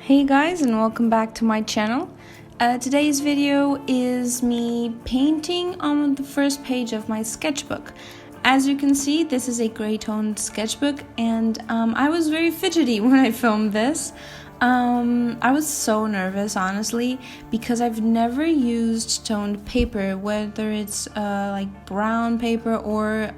Hey guys, and welcome back to my channel. Today's video is me painting on the first page of my sketchbook. As you can see, this is a gray toned sketchbook, and I was very fidgety when I filmed this. I was so nervous, honestly, because I've never used toned paper, whether it's like brown paper or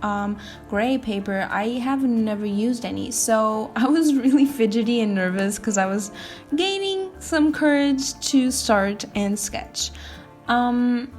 gray paper. I have never used any, so I was really fidgety and nervous because I was gaining some courage to start and sketch. In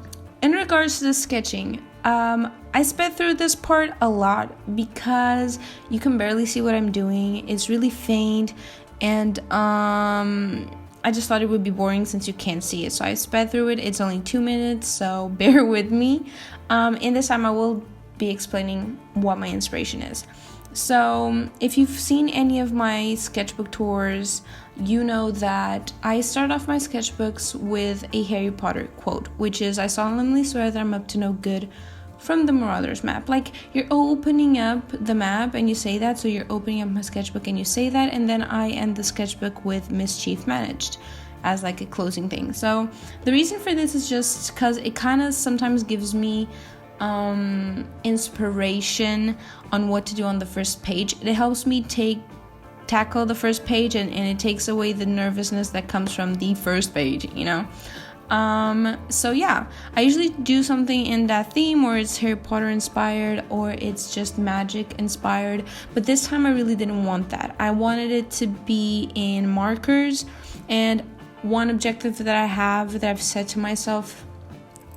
regards to the sketching, I sped through this part a lot because you can barely see what I'm doing. It's really faint, and I just thought it would be boring since you can't see it, so I sped through it. It's only 2 minutes, so bear with me. In this time I will be explaining what my inspiration is. So if you've seen any of my sketchbook tours, you know that I start off my sketchbooks with a Harry Potter quote, which is, "I solemnly swear that I'm up to no good," from the Marauders map. Like, you're opening up the map and you say that, so you're opening up my sketchbook and you say that, and then I end the sketchbook with "mischief managed" as like a closing thing. So the reason for this is just because it kind of sometimes gives me inspiration on what to do on the first page. It helps me tackle the first page, and it takes away the nervousness that comes from the first page, you know. So yeah, I usually do something in that theme, or it's Harry Potter inspired, or it's just magic inspired, but this time I really didn't want that. I wanted it to be in markers, and one objective that I have that I've set to myself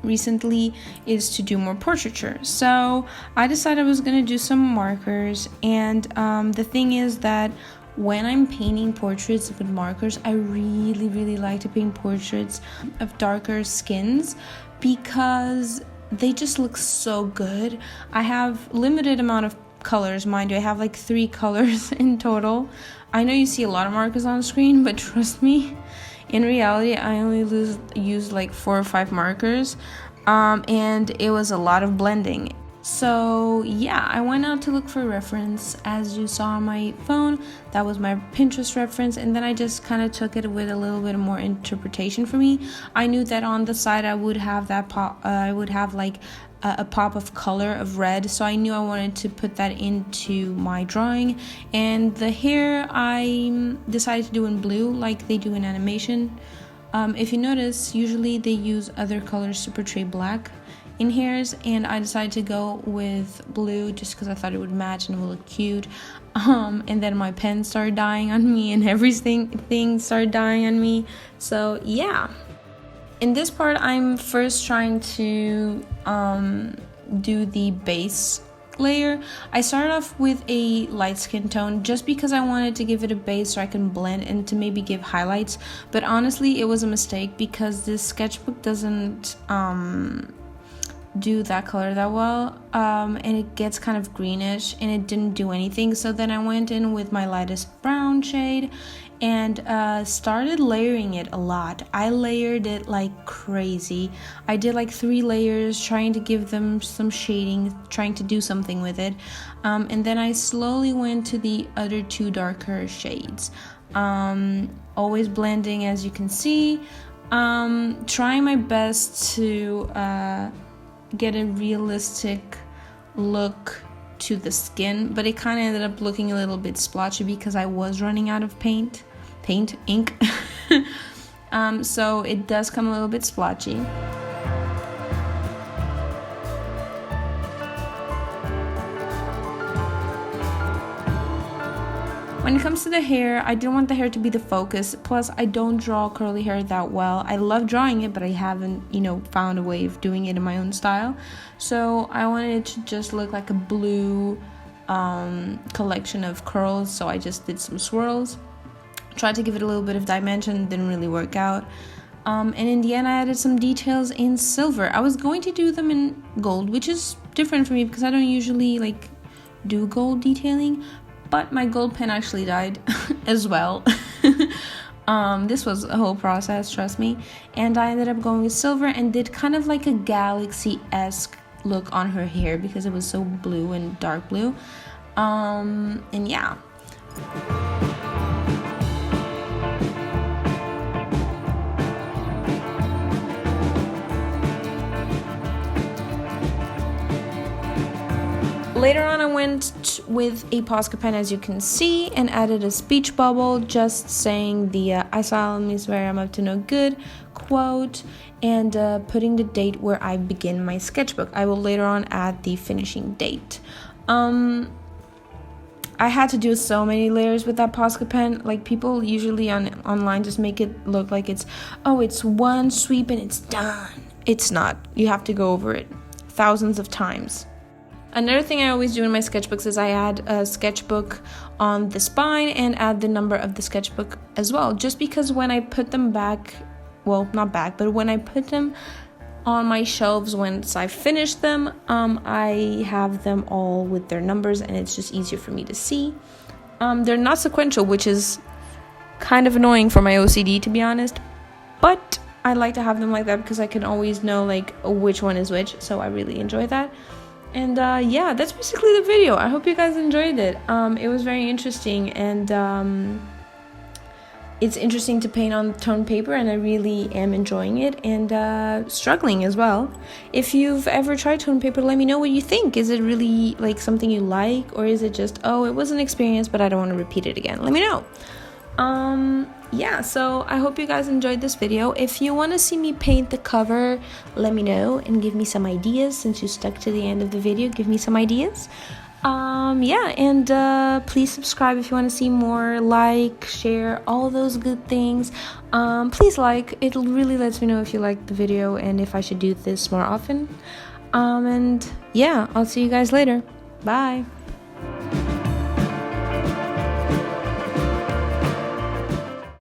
recently is to do more portraiture. So I decided I was gonna do some markers, and the thing is that when I'm painting portraits with markers, I really like to paint portraits of darker skins because they just look so good. I have limited amount of colors, mind you. I have like 3 colors in total. I know you see a lot of markers on screen, but trust me, in reality I only used like 4 or 5 markers, and it was a lot of blending. So yeah, I went out to look for reference. As you saw on my phone, that was my Pinterest reference, and then I just kind of took it with a little bit more interpretation for me. I knew that on the side I would have that pop, I would have like a pop of color of red, so I knew I wanted to put that into my drawing. And the hair I decided to do in blue, like they do in animation. If you notice, usually they use other colors to portray black in hairs, and I decided to go with blue just because I thought it would match and it would look cute. And then my pen started dying on me, and everything started dying on me. So yeah, in this part I'm first trying to do the base layer. I started off with a light skin tone just because I wanted to give it a base so I can blend and to maybe give highlights, but honestly it was a mistake because this sketchbook doesn't do that color that well, and it gets kind of greenish and it didn't do anything. So then I went in with my lightest brown shade and started layering it a lot. I layered it like crazy. I did like 3 layers, trying to give them some shading, trying to do something with it, and then I slowly went to the other 2 darker shades, always blending, as you can see, trying my best to get a realistic look to the skin, but it kind of ended up looking a little bit splotchy because I was running out of ink. So it does come a little bit splotchy. When it comes to the hair, I didn't want the hair to be the focus. Plus, I don't draw curly hair that well. I love drawing it, but I haven't, found a way of doing it in my own style. So I wanted it to just look like a blue collection of curls. So I just did some swirls. Tried to give it a little bit of dimension, didn't really work out. And in the end, I added some details in silver. I was going to do them in gold, which is different for me because I don't usually do gold detailing. But my gold pen actually died as well. This was a whole process, trust me. And I ended up going with silver and did kind of like a galaxy-esque look on her hair because it was so blue and dark blue. And yeah. Later on, I went with a Posca pen, as you can see, and added a speech bubble just saying the asylum is where I'm up to no good quote, and putting the date where I begin my sketchbook. I will later on add the finishing date. I had to do so many layers with that Posca pen. Like, people usually online just make it look like it's one sweep and it's done. It's not. You have to go over it thousands of times. Another thing I always do in my sketchbooks is I add a sketchbook on the spine and add the number of the sketchbook as well. Just because when I put them back, well, not back, but when I put them on my shelves once I finish them, I have them all with their numbers, and it's just easier for me to see. They're not sequential, which is kind of annoying for my OCD, to be honest, but I like to have them like that because I can always know like which one is which, so I really enjoy that. And yeah, that's basically the video. I hope you guys enjoyed it. It was very interesting, and it's interesting to paint on toned paper, and I really am enjoying it, and struggling as well. If you've ever tried toned paper, let me know what you think. Is it really like something you like, or is it just, oh, it was an experience but I don't want to repeat it again? Let me know. Yeah, so I hope you guys enjoyed this video. If you want to see me paint the cover, let me know and give me some ideas. Since you stuck to the end of the video, give me some ideas. Yeah, and please subscribe if you want to see more, like, share, all those good things. Please like, it really lets me know if you like the video and if I should do this more often. And yeah, I'll see you guys later. Bye.